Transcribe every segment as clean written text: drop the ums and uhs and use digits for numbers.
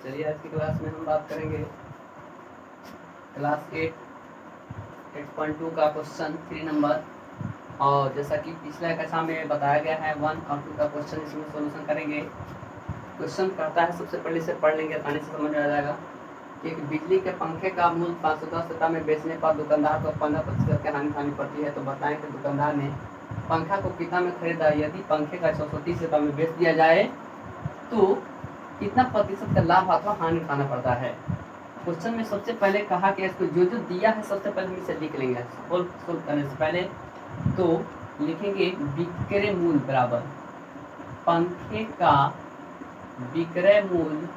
चलिए आज की क्लास में हम बात करेंगे क्लास 8.2 का क्वेश्चन 3 नंबर। और जैसा कि पिछला कक्षा में बताया गया है 1 और 2 का क्वेश्चन इसमें सॉल्यूशन करेंगे। क्वेश्चन कहता है, सबसे पहले से पढ़ लेंगे, आसानी से समझ में आ जाएगा कि एक बिजली के पंखे का मूल्य 510 रुपये में बेचने पर दुकानदार को 15% की हानि उठानी पड़ती है। तो बताएं कि दुकानदार ने पंखा को कितना में खरीदा। यदि पंखे का 630 रुपये में बेच दिया जाए तो कितना प्रतिशत का लाभ अथवा हानि उठाना पड़ता है। क्वेश्चन में सबसे पहले कहा कि इसको जो दिया है सबसे पहले हम इसे लिख लेंगे। सोल्व करने से पहले तो लिखेंगे विक्रय मूल्य बराबर पंखे का विक्रय मूल्य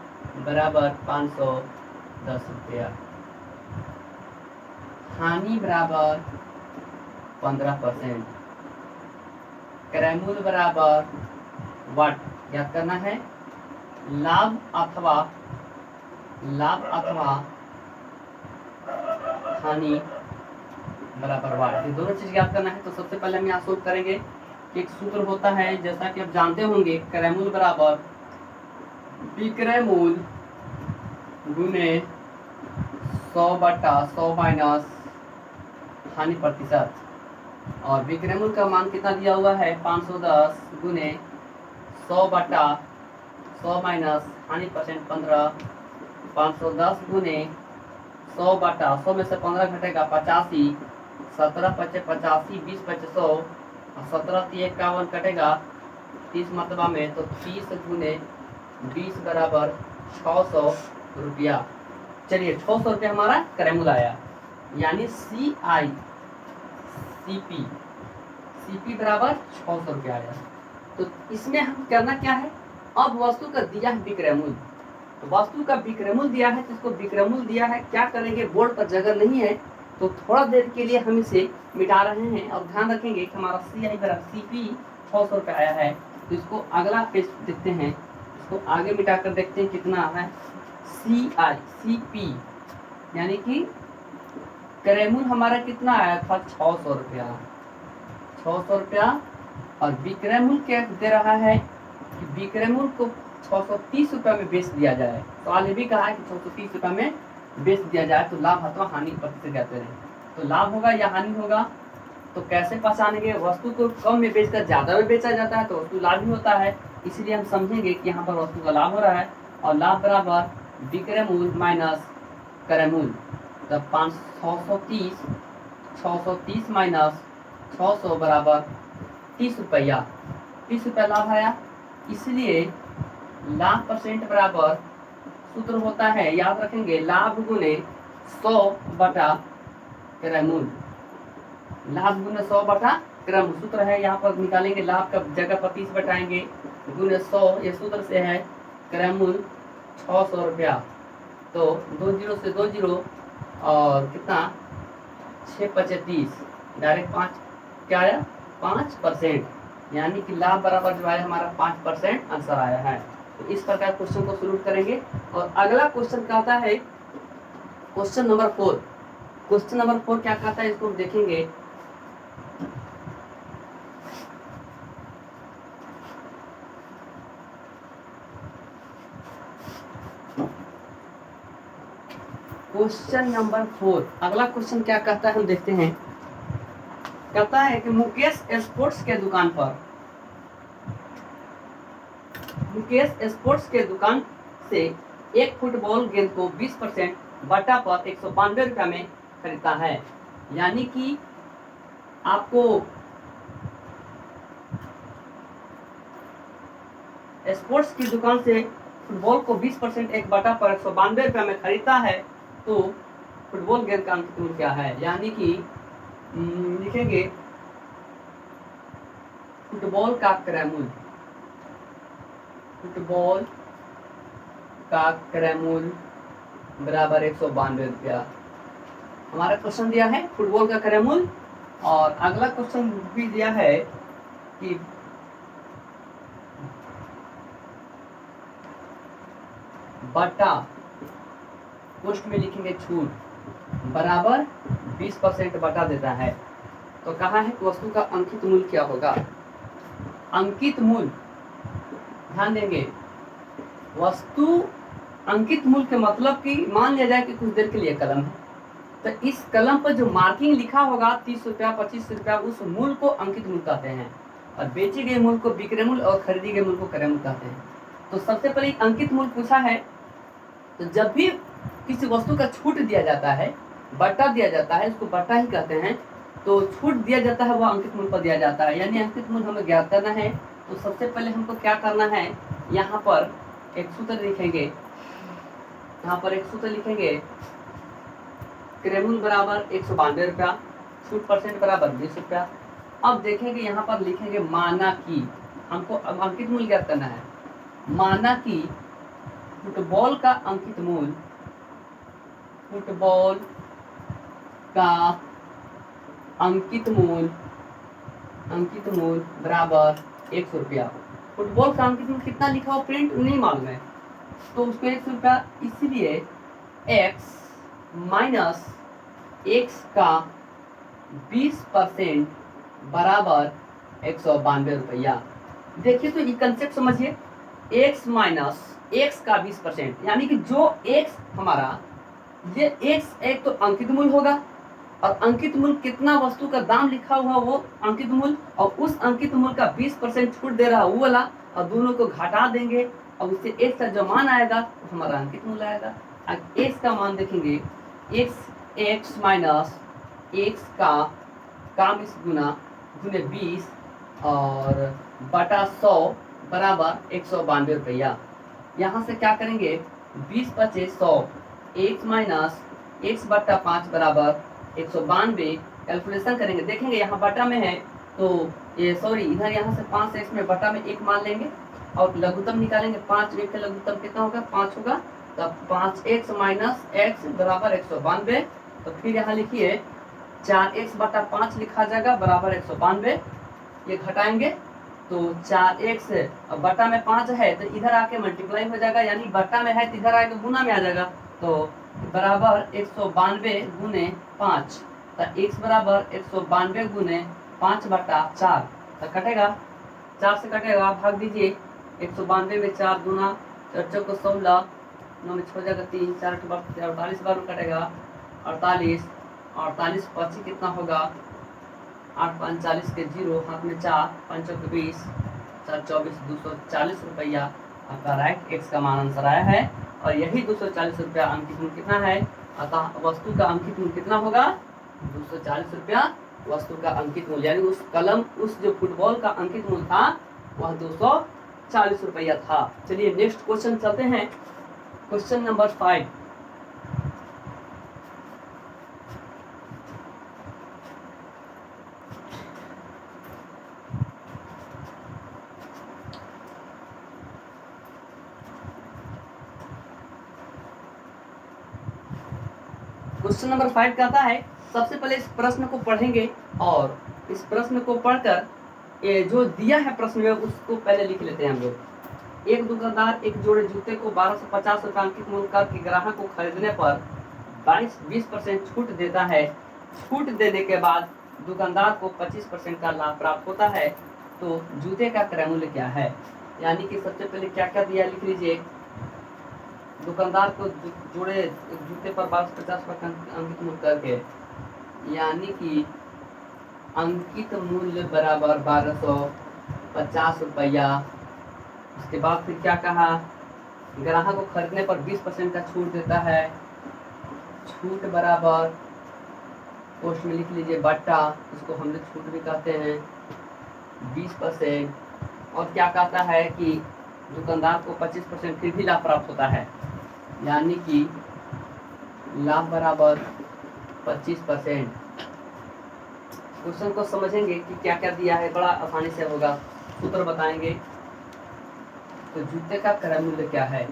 बराबर 510 रुपया, हानि बराबर 15%, क्रय मूल्य बराबर वाट याद करना है, लाभ अथवा हानि बराबर वाट। ये दोनों चीज याद करना है। तो सबसे पहले हम यहाँ सोल्व करेंगे कि एक सूत्र होता है, जैसा कि आप जानते होंगे, क्रय मूल्य बराबर विक्रय मूल्य गुने 100/100 माइनस हानि प्रतिशत। और विक्रय मूल्य का मान कितना दिया हुआ है 510 गुने 100/100 माइनस हानि परसेंट 15। 510 गुने 100/100 में से 15 घटेगा 85, 17 × 5 = 85, 20 × 5 = 100 और 17 × 3 = 51 कटेगा 30 मतबा में। तो 30 गुने 20 बराबर 600 रुपया। चलिए 600 रुपया हमारा क्रय मूल्य आया, यानी CP बराबर 600 रुपया आया। तो इसमें हम करना क्या है, अब वस्तु का दिया है विक्रय मूल्य, तो वस्तु का विक्रय मूल्य दिया है, तो इसको विक्रय मूल्य दिया है, क्या करेंगे, बोर्ड पर जगह नहीं है तो थोड़ा देर के लिए हम इसे मिटा रहे हैं। और ध्यान रखेंगे कि हमारा CI बराबर CP 600 रुपया आया है। तो इसको अगला पेज देखते हैं, इसको आगे मिटा कर देखते हैं कितना है। CP यानी कि क्रय मूल्य हमारा कितना आया था 600 रुपया, 600 रुपया। और विक्रय मूल्य क्या दे रहा है कि विक्रय मूल्य को 630 रुपये में बेच दिया जाए। तो आज भी कहा है कि 630 रुपये में बेच दिया जाए तो लाभ अथवा हानि प्रतिशत कहते हैं। तो लाभ होगा या हानि होगा, तो कैसे पहचानेंगे। वस्तु को कम में बेचकर ज्यादा में बेचा जाता है तो वस्तु लाभ ही होता है, इसलिए हम समझेंगे कि यहाँ पर वस्तु का लाभ हो रहा है। और लाभ बराबर विक्रय मूल्य माइनस क्रय मूल्य, तब 630 माइनस 600 बराबर 30 रुपया, 30 रुपया लाभ आया। इसलिए लाभ परसेंट बराबर सूत्र होता है, याद रखेंगे, लाभ गुने 100/क्रय मूल्य, लाभ गुने 100/क्रय मूल्य सूत्र है। यहाँ पर निकालेंगे, लाभ का जगह पर 30 बटाएंगे गुने 100, ये सूत्र से है। क्रय मूल्य 600 रुपया, तो 2 0 से 2 0 और कितना 6 × 5 = 30, डायरेक्ट 5 क्या आया 5%, यानी कि लाभ बराबर जो आया हमारा 5% आंसर आया है। तो इस प्रकार क्वेश्चन को सॉल्व करेंगे। और अगला क्वेश्चन कहता है क्वेश्चन नंबर 4। क्वेश्चन नंबर 4 क्या कहता है, इसको देखेंगे। क्वेश्चन नंबर 4, अगला क्वेश्चन क्या कहता है हम देखते हैं। कहता है कि मुकेश स्पोर्ट्स के दुकान से एक फुटबॉल गेंद को 20% बटा पर 192 रुपया में खरीदता है। यानी कि आपको स्पोर्ट्स की दुकान से फुटबॉल को 20% 1 बटा पर 192 रुपया में खरीदता है, तो फुटबॉल गेंद का अंकित मूल्य क्या है। यानी कि लिखेंगे फुटबॉल का क्रय मूल्य, बराबर 192 रुपया। हमारा क्वेश्चन दिया है फुटबॉल का क्रय मूल्य, और अगला क्वेश्चन भी दिया है कि बटा, पोस्ट में लिखेंगे छूट, बराबर 20% बटा देता है। तो कहा है कि वस्तु का अंकित मूल्य क्या होगा। अंकित मूल्य ध्यान देंगे, वस्तु अंकित मूल्य के मतलब कि मान लिया जाए कि कुछ देर के लिए कलम है, तो इस कलम पर जो मार्किंग लिखा होगा 30 रुपया 25 रुपया, उस मूल्य को अंकित मूल्य कहते हैं, और बेचे गए मूल्य को विक्रय मूल्य और खरीदी गए मूल्य को क्रय मूल्य कहते हैं। तो सबसे पहले अंकित मूल्य पूछा है, तो जब भी किसी वस्तु का छूट दिया जाता है, बट्टा दिया जाता है, इसको बट्टा ही कहते हैं, तो छूट दिया जाता है वह अंकित मूल्य पर दिया जाता है। यानी अंकित मूल्य हमें ज्ञात करना है, तो सबसे पहले हमको क्या करना है, यहाँ पर एक सूत्र लिखेंगे, यहाँ पर एक सूत्र लिखेंगे, क्रय मूल्य बराबर 192 रुपया, छूट परसेंट बराबर 20 रुपया। अब देखेंगे यहाँ पर लिखेंगे माना कि, हमको अब अंकित मूल्य ज्ञात करना है, माना कि फुटबॉल का अंकित मूल्य, फुटबॉल का अंकित मूल्य बराबर 100 रुपया। फुटबॉल का अंकित मूल्य कितना लिखा हो प्रिंट नहीं मालूम है, तो उसको 100 रुपया, इसलिए x माइनस एक्स का 20% बराबर 192 रुपया। देखिए तो ये कंसेप्ट समझिए, x माइनस एक्स का 20%, यानी कि जो x हमारा, ये x एक तो अंकित मूल्य होगा, और अंकित मूल्य कितना वस्तु का दाम लिखा हुआ वो अंकित मूल्य, और उस अंकित मूल्य का 20% छूट दे रहा है वो वाला, और दोनों को घटा देंगे और उससे x का जो मान आएगा वो हमारा अंकित मूल्य आएगा। अब x का मान देखेंगे, x माइनस एक्स का 20 गुना 20 और बटा 100 बराबर 192 रुपया। यहाँ से क्या करेंगे, 20 पचे 100, x माइनस एक्स बट्टा 5 बराबर 192, कैलकुलेशन करेंगे, देखेंगे यहाँ बटा में है तो ये सॉरी इधर यहाँ से 5 से इसमें बटा में 1 मान लेंगे और लघुत्तम निकालेंगे, 5 एक का लघुत्तम कितना होगा, 5 होगा, तब 5x माइनस एक्स बराबर 192। तो फिर यहाँ लिखिए 4x बटा 5 लिखा जाएगा बराबर 192, ये घटाएंगे तो 4x बटा में 5 है तो इधर आके मल्टीप्लाई हो जाएगा, यानी बटा में है तो इधर आके गुना में आ जाएगा, तो बराबर 192 गुने 5, तो x बराबर 192 गुने 5 बटा 4, तो कटेगा 4 से कटेगा, भाग दीजिए 192 में 4 गुना 4 को 16, 9 में 6 जाएगा 3, 4 के बाद 48 बार में कटेगा 48, 48 25 कितना होगा 8 5 40 के 0, हाथ में 4 5 के 20, 4 24 240 रुपया आपका राइट एक्स का मान आंसर आया है, और यही 240 रुपया अंकित मूल्य कितना है, अतः वस्तु का अंकित मूल्य कितना होगा 240 रुपया वस्तु का अंकित मूल्य, यानी उस कलम उस जो फुटबॉल का अंकित मूल्य था वह 240 रुपया था। चलिए नेक्स्ट क्वेश्चन चलते हैं, क्वेश्चन नंबर 5। क्वेश्चन नंबर 5 कहता है, सबसे पहले इस प्रश्न को पढ़ेंगे और इस प्रश्न को पढ़कर ये जो दिया है प्रश्न में उसको पहले लिख लेते हैं हम लोग। एक दुकानदार एक जोड़े जूते को 1250 रुपये अंकित मूल्य करके ग्राहक को खरीदने पर 20% छूट देता है। छूट देने के बाद दुकानदार को 25% का लाभ प्राप्त होता है, तो जूते का क्रय मूल्य क्या है। यानी कि सबसे पहले क्या क्या दिया लिख लीजिए, दुकानदार को जोड़े जूते पर 1250 रुपये अंकित मूल्य करके, यानी कि अंकित मूल्य बराबर 1250 रुपया। उसके बाद फिर क्या कहा, ग्राहक को खरीदने पर 20% का छूट देता है, छूट बराबर पोस्ट में लिख लीजिए बट्टा, इसको हम लोग छूट भी कहते हैं 20%। और क्या कहता है कि दुकानदार को 25% फिर भी लाभ प्राप्त होता है, यानी कि लाभ बराबर 25%। क्वेश्चन को समझेंगे कि क्या क्या दिया है, बड़ा आसानी से होगा, सूत्र बताएंगे। तो जूते का क्रय मूल्य क्या है,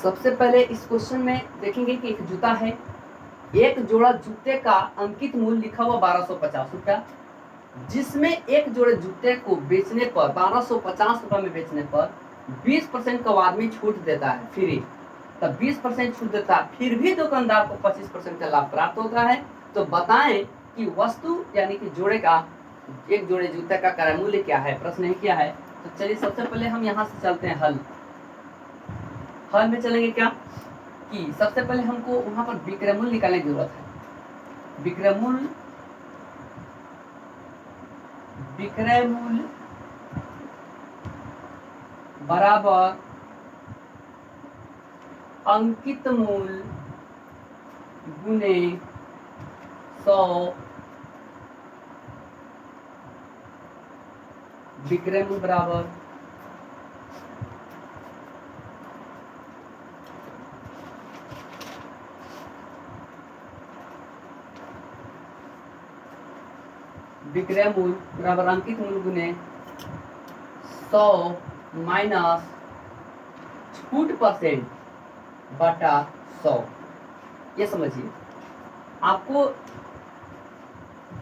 सबसे पहले इस क्वेश्चन में देखेंगे कि एक जूता है, एक जोड़ा जूते का अंकित मूल्य लिखा हुआ 1250 रुपया, जिसमें एक जोड़े जूते को बेचने पर 1250 रुपये में बेचने पर 20% का आदमी छूट देता है फ्री, तब 20% छूट देता है, फिर भी दुकानदार को 25% का लाभ प्राप्त होता है। तो बताएं कि वस्तु यानी कि जोड़े का एक जोड़े जूते का क्रय मूल्य क्या है, प्रश्न है क्या है। तो चलिए सबसे पहले हम यहाँ से चलते हैं हल में चलेंगे क्या कि सबसे पहले हमको वहां पर विक्रय मूल्य निकालने की जरूरत है। विक्रय मूल्य बराबर अंकित मूल्य गुने 100। विक्रय मूल्य बराबर अंकित मूल्य गुने 100 माइनस छूट % बटा 100। ये समझिए, आपको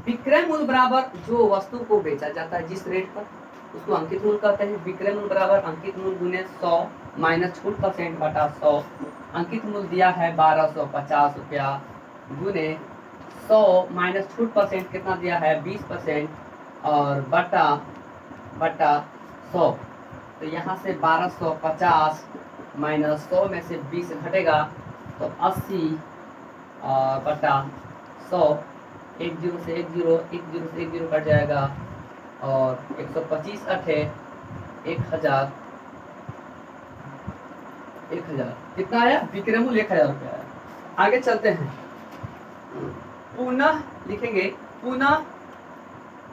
विक्रय मूल्य बराबर जो वस्तु को बेचा जाता है जिस रेट पर, उसको अंकित मूल्य कहते हैं। विक्रय मूल्य बराबर अंकित मूल्य गुने 100 माइनस छूट % बटा 100। अंकित मूल्य दिया है 1250 रुपया गुने 100 माइनस छूट % कितना दिया है 20% और बटा 100। तो यहाँ से 1250 माइनस 100 में से 20 घटेगा तो 80 बटा 100। 1 0 से 1 0, 1 0 से 1 0 कट जाएगा और 125 अठे 1000 कितना आया, विक्रय मूल्य 1000 रुपया आया। आगे चलते हैं, पुनः लिखेंगे, पुनः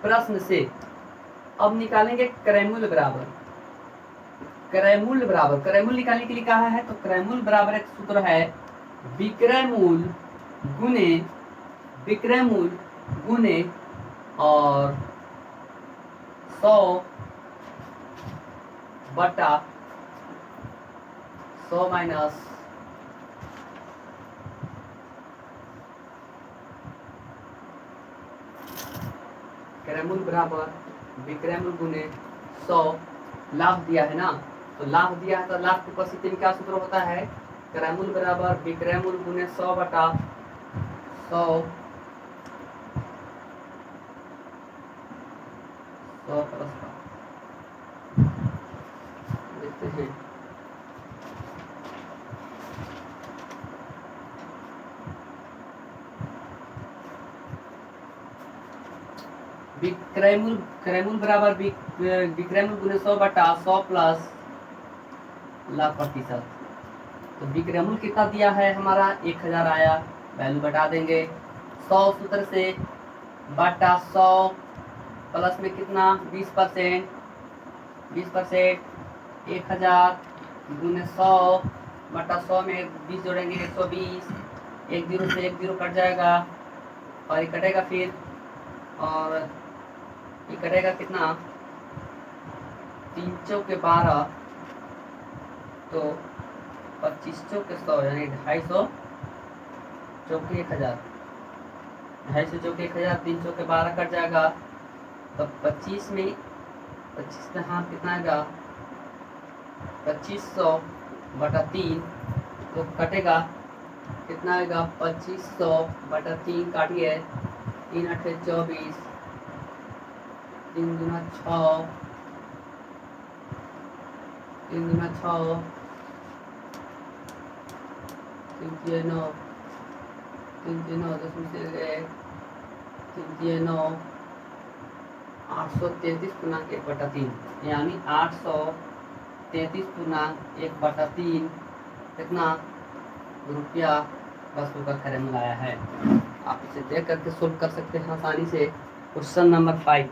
प्रश्न से अब निकालेंगे क्रय मूल्य बराबर। क्रय मूल्य निकालने के लिए कहा है तो क्रय मूल्य बराबर एक सूत्र है विक्रय मूल्य गुने और 100 बटा 100 माइनस क्रय मूल्य बराबर विक्रय मूल्य गुने 100। लाभ दिया है ना, तो लाभ दिया है तो लाभ की उपस्थिति में क्या सूत्र होता है, क्रय मूल्य बराबर विक्रय मूल्य गुने 100 बटा 100 देखते हैं। क्रय मूल्य बराबर विक्रय मूल्य गुने 100 बटा 100 प्लस लाभ प्रतिशत। तो विक्रय मूल्य कितना दिया है हमारा 1000 आया, वैल्यू बटा देंगे 100 सूत्र से बटा 100 प्लस में कितना 20% 1000 गुने 100 बटा 100 में 20 जोड़ेंगे 120। 1 0 से 1 0 कट जाएगा और ये कटेगा फिर, और ये कटेगा कितना 3 चौके 12 तो 25 चौके 100 यानी 250 चौके 1000, 250 चौके 1000, 3 चौके 12 कट जाएगा तो 25 में हाँ कितना आएगा 2500 बटा 3 तो कटेगा कितना आएगा 2500 बटा 3 काटिए 3 8 24 3 गुना 6 3 गुना 6 3 9 3 9 10 में से 3 9 833 पूर्णांक 1/3 यानी 833 पूर्णांक 1/3 कितना रुपया वस्तु का क्रय मूल्य आया है। आप इसे देख करके सोल्व कर सकते हैं आसानी से। Question number 5।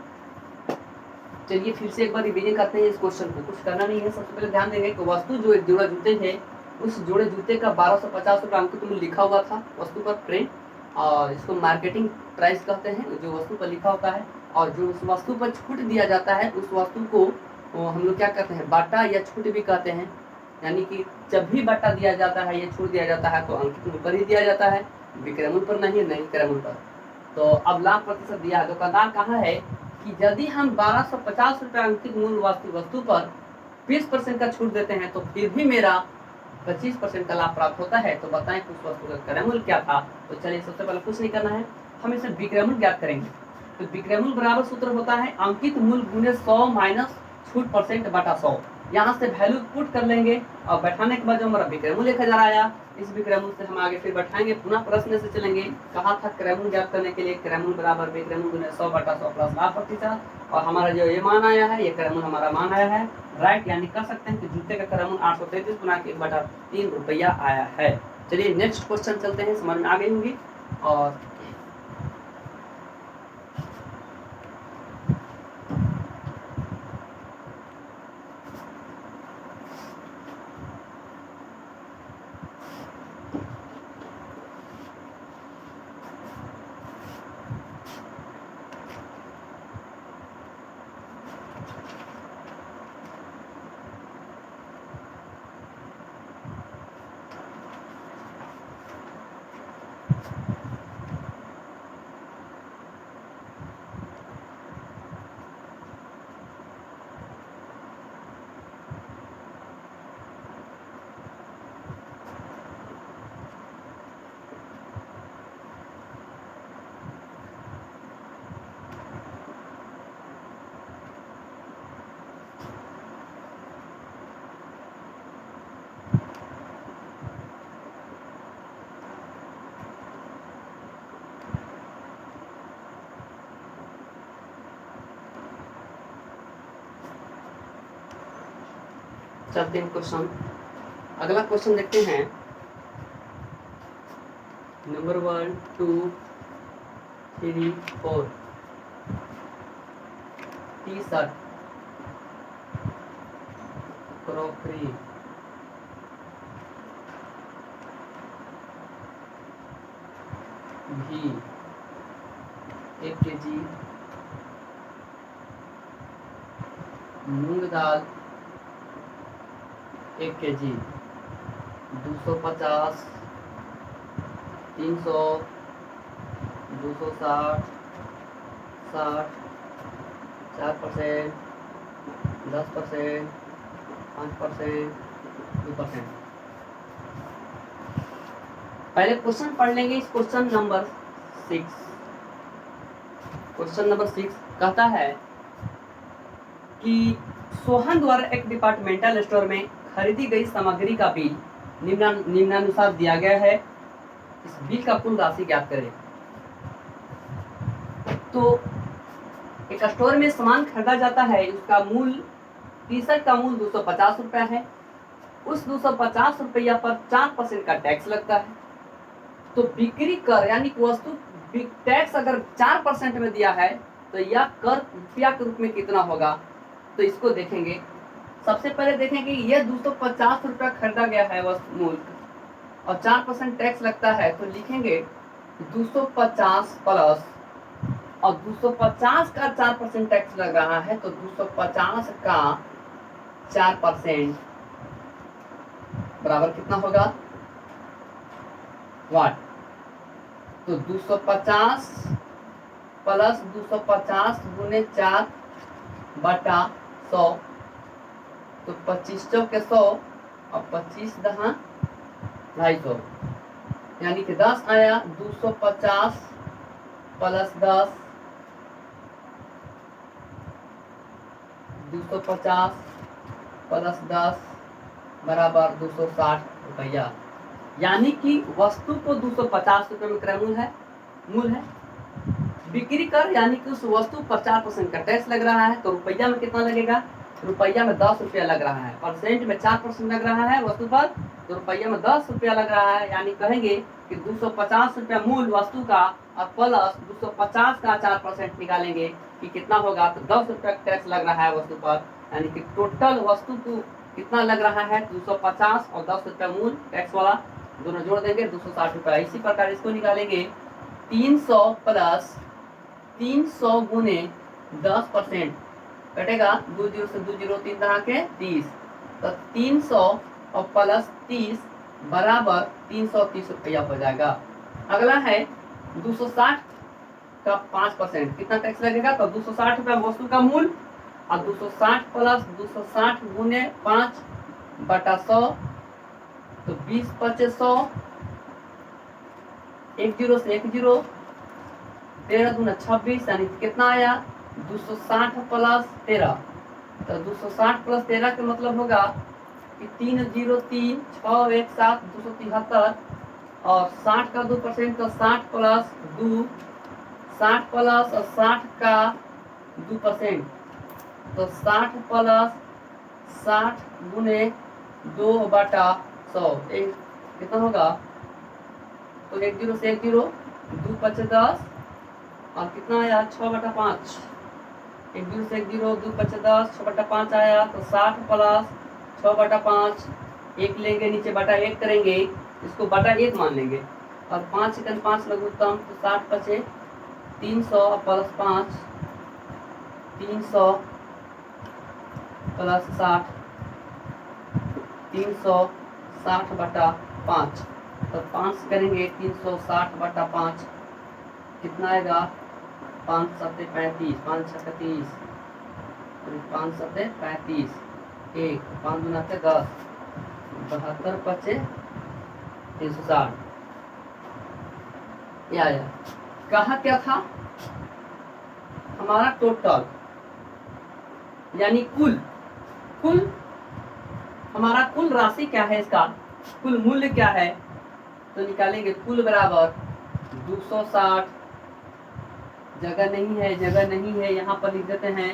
चलिए फिर से एक बार रिवीजन करते हैं इस क्वेश्चन को, कुछ करना नहीं है। सबसे पहले ध्यान देंगे कि वस्तु जो एक जोड़ा जूते है उस जोड़े जूते का 1250 रुपये अंकित मूल्य लिखा हुआ था वस्तु पर प्रिंट, और इसको मार्केटिंग प्राइस कहते हैं जो वस्तु पर लिखा होता है। और जो उस वस्तु पर छूट दिया जाता है उस वस्तु को हम लोग क्या कहते हैं बाटा या छूट भी कहते हैं। यानी कि जब भी बाटा दिया जाता है या छूट दिया जाता है तो अंकित मूल्य पर ही दिया जाता है, विक्रय मूल्य पर नहीं क्रय मूल्य पर। तो अब लाभ प्रतिशत दिया है, दुकानदार कहा है कि यदि हम 1250 रुपये अंकित मूल्य वस्तु पर 20% का छूट देते हैं तो फिर भी मेरा 25% का लाभ प्राप्त होता है। तो बताएं उस वस्तु का क्रय मूल्य क्या था। तो चलिए सबसे पहले कुछ नहीं करना है, हम इसे विक्रय मूल्य ज्ञात करेंगे। तो विक्रय मूल्य बराबर सूत्र होता है अंकित मूल्य गुने 100 माइनस छूट परसेंट बटा 100। यहाँ से वैल्यू पुट कर लेंगे और बैठाने के बाद जो हमारा विक्रय मूल्य 1000 आया, इस विक्रय मूल्य से हम आगे फिर बैठाएंगे, पुनः प्रश्न से चलेंगे। कहा था क्रय मूल्य ज्ञात करने के लिए क्रय मूल्य बराबर विक्रय मूल्य गुने 100 बटा 100 प्लस लाभ प्रतिशत, और हमारा जो ये मान आया है, ये क्रय मूल्य हमारा मान आया है, राइट। यानी कह सकते हैं कि जूते का क्रय मूल्य 833 गुना के 1/3 रुपया आया है। चलिए नेक्स्ट क्वेश्चन चलते हैं, समझ में आ गई होगी। और चलते हैं क्वेश्चन, अगला क्वेश्चन देखते हैं। नंबर 1 2 3 4 टी-शर्ट, क्रॉकरी, घी 1 kg, मूंग दाल 1 kg, 250, 300, 260, 60, 4%, 10%, 5%, 2%। पहले क्वेश्चन पढ़ लेंगे, इस क्वेश्चन नंबर 6। क्वेश्चन नंबर 6 कहता है कि सोहन द्वारा एक डिपार्टमेंटल स्टोर में खरीदी गई सामग्री का बिल निम्नानुसार दिया गया है, इस बिल का कुल राशि ज्ञात करें। तो एक स्टोर में सामान खरीदा जाता है, उसका मूल्य टी-शर्ट का मूल्य 250 रुपया है। उस 250 रुपया पर 4% का टैक्स लगता है। तो बिक्री कर यानी वस्तु टैक्स अगर 4% में दिया है तो यह कर रुपया के रूप में कितना होगा, तो इसको देखेंगे। सबसे पहले देखेंगे ये 250 रुपया खरीदा गया है वस्तु मूल्य और 4% टैक्स लगता है, तो लिखेंगे 250 प्लस, और 250 का 4% टैक्स लग रहा है, तो 250 का 4% बराबर कितना होगा, वाट। तो 250 प्लस 250 गुने 4 बटा 100, तो 25 चौके 100 और 25 दहा 250, यानी कि 10 आया। 250 प्लस 10, 250 प्लस 10 बराबर 260 रुपया। यानी कि वस्तु को 250 रुपये में क्रय मूल्य है। बिक्री कर यानी कि उस वस्तु पर 4% का टैक्स लग रहा है, तो रुपया में कितना लगेगा, रुपया में 10 रुपया लग रहा है। परसेंट में 4% लग रहा है वस्तु पर, तो रुपया में 10 रुपया लग रहा है। यानी कहेंगे कि 250 रुपया मूल वस्तु का और प्लस 250 का 4% निकालेंगे कि कितना होगा, तो 10 रुपया टैक्स लग रहा है वस्तु पर। यानी कि टोटल वस्तु को कितना लग रहा है, 250 और 10 रुपया मूल टैक्स वाला दोनों जोड़ देंगे 260 रुपया। इसी प्रकार इसको निकालेंगे 300 प्लस 300 गुने 10% कटेगा, 2 जीरो से 2 जीरो 3 तरह के 30, तो 300 और प्लस 30 बराबर 330 रुपया हो जाएगा। अगला है 260 का 5% कितना टैक्स लगेगा, तो 260 रुपया वस्तु का मूल्य और 260 प्लस 260 गुने 5 बटा 100, तो 20 25 100, 1 जीरो से 1 जीरो 13 दूना 26 यानी कितना आया 260 प्लस 13। तो 260 प्लस 13 का मतलब होगा कि 303 6 1 7 273 और 60 का 2% तो 60 प्लस 2 60 प्लस और 60 का 2% तो 60 प्लस 60 गुने 2/100 एक कितना होगा। तो 1 0 से 1 0 2 5 10 और कितना आया 6/5 1 0 से 1 0 2 5 10 6/5 आया। तो 60 प्लस 6/5 1 लेंगे नीचे बटा 1 करेंगे इसको बटा 1 मान लेंगे और 5 सेकंड 5 लघुत्तम तो 60 बचे 300 प्लस 5 300 प्लस 60 360/5 तो 5 करेंगे 360/5 कितना आएगा 5 7 35 5 6 30 5 7 35 1 5 दूना 10 72 पचे 360 ये आया। कहा क्या था हमारा टोटल यानी कुल हमारा कुल राशि क्या है इसका कुल मूल्य क्या है तो निकालेंगे कुल बराबर 260 जगह नहीं है यहाँ पर लिख देते हैं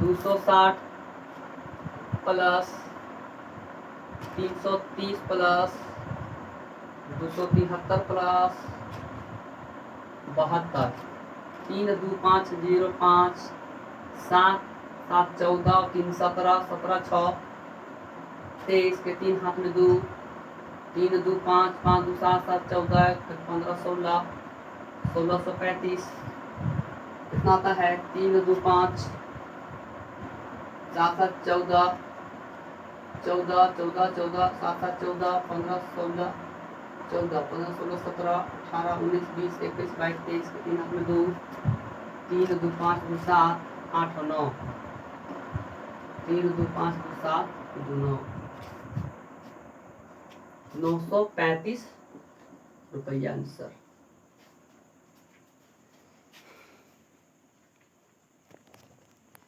260 प्लस 330 प्लस 273 प्लस 72 3 2 5 0 5 7 7 14 3 17 17 6 23 के 3 हाथ में 2 3 2 5 5 2 7 7 14 15 16 1635 कितना आता है 3 2 5 4 7 14 14 14 14 7 7 14 15 16 14 15 16 17 18 19 20 21 22 23 के 3 हाथ में 2 3 2 5 2 7 8 और 9 3 2 5 2 7 2 9 935 रुपया आंसर।